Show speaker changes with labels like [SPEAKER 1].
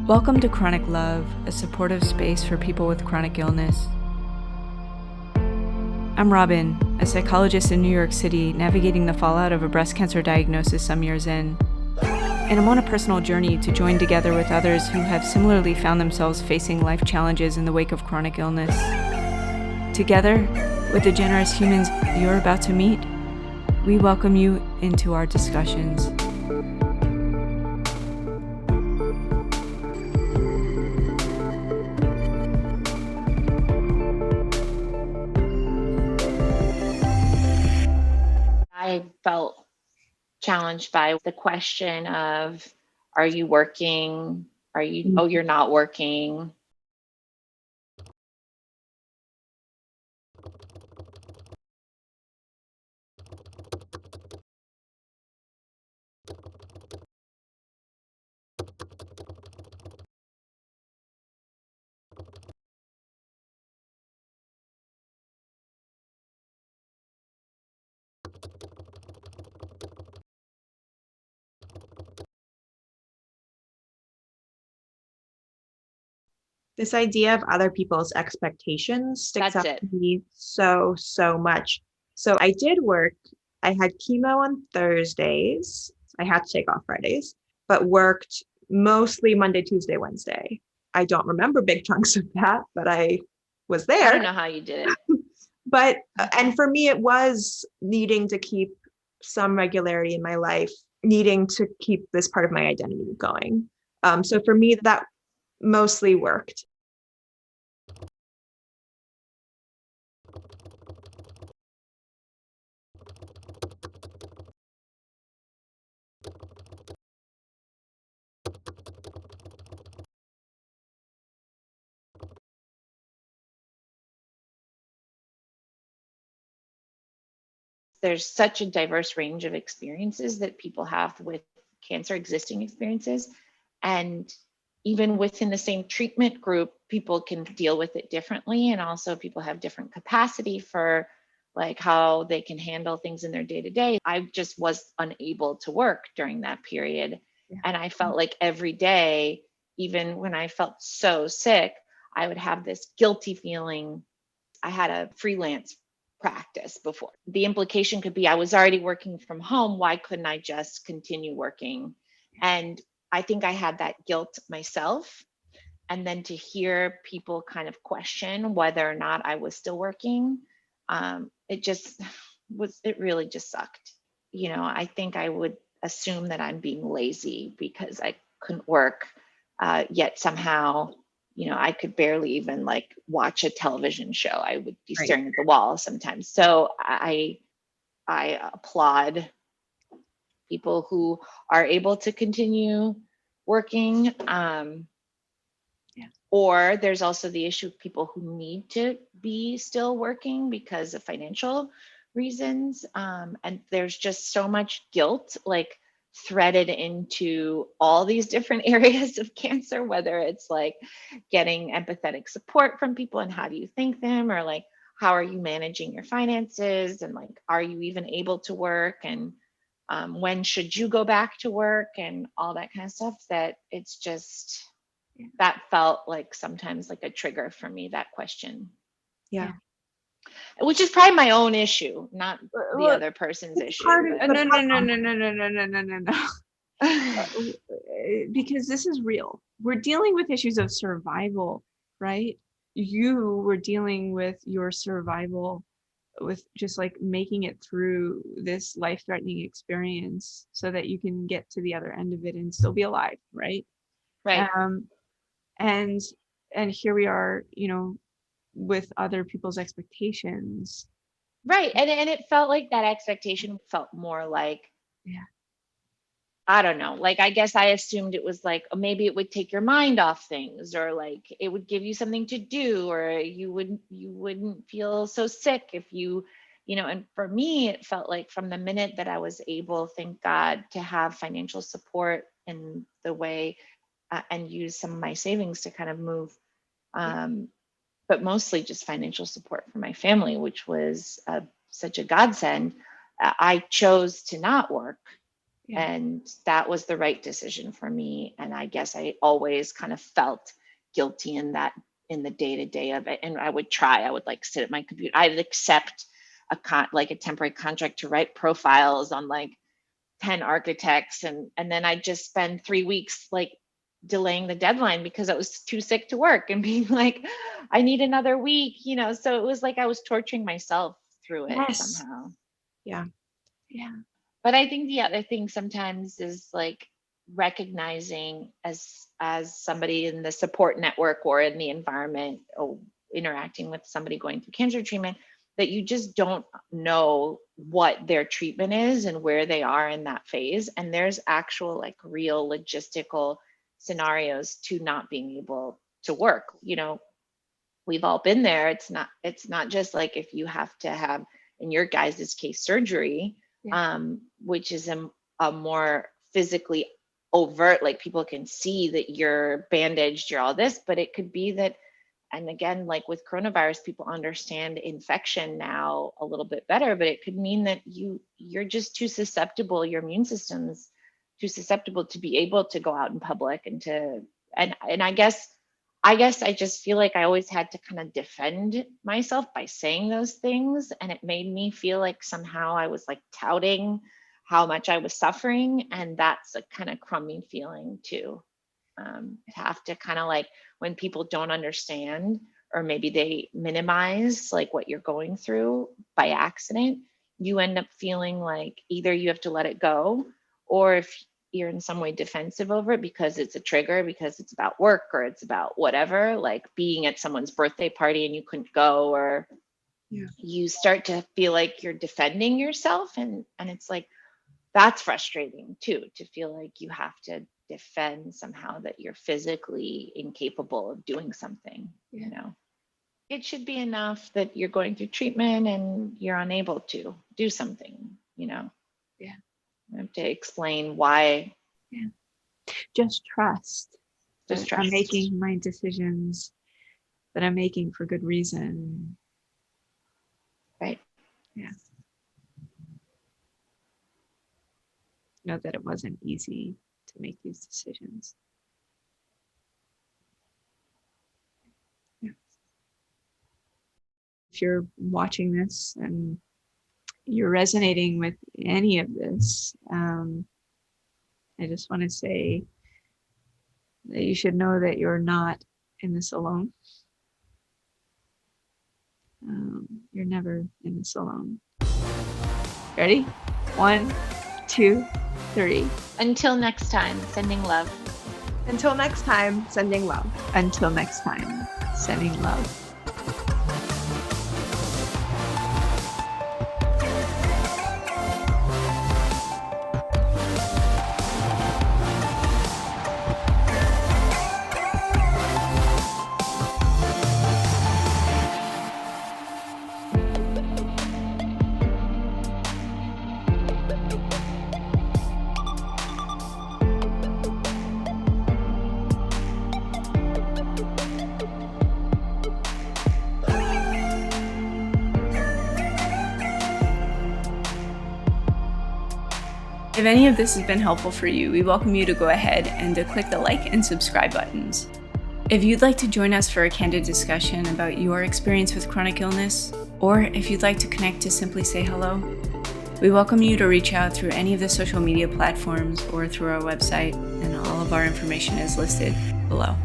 [SPEAKER 1] Welcome to Chroniclove, a supportive space for people with chronic illness. I'm Robin, a psychologist in New York City navigating the fallout of a breast cancer diagnosis some years in. And I'm on a personal journey to join together with others who have similarly found themselves facing life challenges in the wake of chronic illness. Together, with the generous humans you're about to meet, we welcome you into our discussions.
[SPEAKER 2] I felt challenged by the question of, are you working? You're not working.
[SPEAKER 3] This idea of other people's expectations sticks
[SPEAKER 2] That's
[SPEAKER 3] out
[SPEAKER 2] it.
[SPEAKER 3] to me so much. So I did work. I had chemo on Thursdays. I had to take off Fridays, but worked mostly Monday, Tuesday, Wednesday. I don't remember big chunks of that, but I was there.
[SPEAKER 2] I don't know how you did it.
[SPEAKER 3] But, and for me, it was needing to keep some regularity in my life, needing to keep this part of my identity going. So for me, that mostly worked.
[SPEAKER 2] There's such a diverse range of experiences that people have with cancer, existing experiences. And even within the same treatment group, people can deal with it differently. And also people have different capacity for like how they can handle things in their day to day. I just was unable to work during that period.
[SPEAKER 3] Yeah.
[SPEAKER 2] And I felt like every day, even when I felt so sick, I would have this guilty feeling. I had a freelance practice before. The implication could be I was already working from home. Why couldn't I just continue working? And I think I had that guilt myself. And then to hear people kind of question whether or not I was still working, it really just sucked. You know, I think I would assume that I'm being lazy because I couldn't work, yet somehow, you know, I could barely even like watch a television show. I would be staring at the wall sometimes. So I applaud people who are able to continue working. Or there's also the issue of people who need to be still working because of financial reasons. And there's just so much guilt like threaded into all these different areas of cancer, whether it's like getting empathetic support from people and how do you thank them, or like how are you managing your finances, and like are you even able to work, and when should you go back to work, and all that kind of stuff. That it's just, that felt like sometimes like a trigger for me, that question.
[SPEAKER 3] Yeah.
[SPEAKER 2] Which is probably my own issue, not the other person's issue.
[SPEAKER 3] No. Because this is real. We're dealing with issues of survival, right? You were dealing with your survival with just like making it through this life-threatening experience so that you can get to the other end of it and still be alive, right?
[SPEAKER 2] Right.
[SPEAKER 3] And here we are, you know, with other people's expectations.
[SPEAKER 2] Right. And it felt like that expectation felt more like, I don't know, like I guess I assumed it was like, maybe it would take your mind off things, or like it would give you something to do, or you wouldn't feel so sick if you know. And for me, it felt like from the minute that I was able, thank God, to have financial support in the way, and use some of my savings to kind of move, but mostly just financial support for my family, which was such a godsend. I chose to not work
[SPEAKER 3] Yeah.
[SPEAKER 2] And that was the right decision for me. And I guess I always kind of felt guilty in the day-to-day of it. And I would like sit at my computer. I'd accept like a temporary contract to write profiles on like 10 architects. And then I'd just spend 3 weeks like delaying the deadline because I was too sick to work and being like, I need another week, so it was like I was torturing myself through it somehow.
[SPEAKER 3] Yeah.
[SPEAKER 2] But I think the other thing sometimes is like recognizing as somebody in the support network or in the environment or interacting with somebody going through cancer treatment, that you just don't know what their treatment is and where they are in that phase. And there's actual like real logistical scenarios to not being able to work. We've all been there. It's not just like if you have to have, in your guys' case, surgery, which is a more physically overt, like people can see that you're bandaged, you're all this, but it could be that, and again, like with coronavirus, people understand infection now a little bit better, but it could mean that you're just too susceptible, your immune system's too susceptible to be able to go out in public and I guess I just feel like I always had to kind of defend myself by saying those things. And it made me feel like somehow I was like touting how much I was suffering. And that's a kind of crummy feeling too. Have to kind of like when people don't understand, or maybe they minimize like what you're going through by accident, you end up feeling like either you have to let it go, or if you're in some way defensive over it because it's a trigger, because it's about work or it's about whatever, like being at someone's birthday party and you couldn't go, or you start to feel like you're defending yourself. And it's like, that's frustrating too, to feel like you have to defend somehow that you're physically incapable of doing something. It should be enough that you're going through treatment and you're unable to do something. I have to explain why.
[SPEAKER 3] Just trust.
[SPEAKER 2] Just
[SPEAKER 3] that I'm making my decisions, that I'm making for good reason.
[SPEAKER 2] Right.
[SPEAKER 3] Yeah. Know that it wasn't easy to make these decisions. Yeah. If you're watching this and you're resonating with any of this, I just want to say that you should know that you're not in this alone. You're never in this alone. Ready? 1, 2, 3.
[SPEAKER 2] Until next time, sending love.
[SPEAKER 3] Until next time, sending love. Until next time, sending love.
[SPEAKER 1] If any of this has been helpful for you, we welcome you to go ahead and to click the like and subscribe buttons. If you'd like to join us for a candid discussion about your experience with chronic illness, or if you'd like to connect to simply say hello, we welcome you to reach out through any of the social media platforms or through our website, and all of our information is listed below.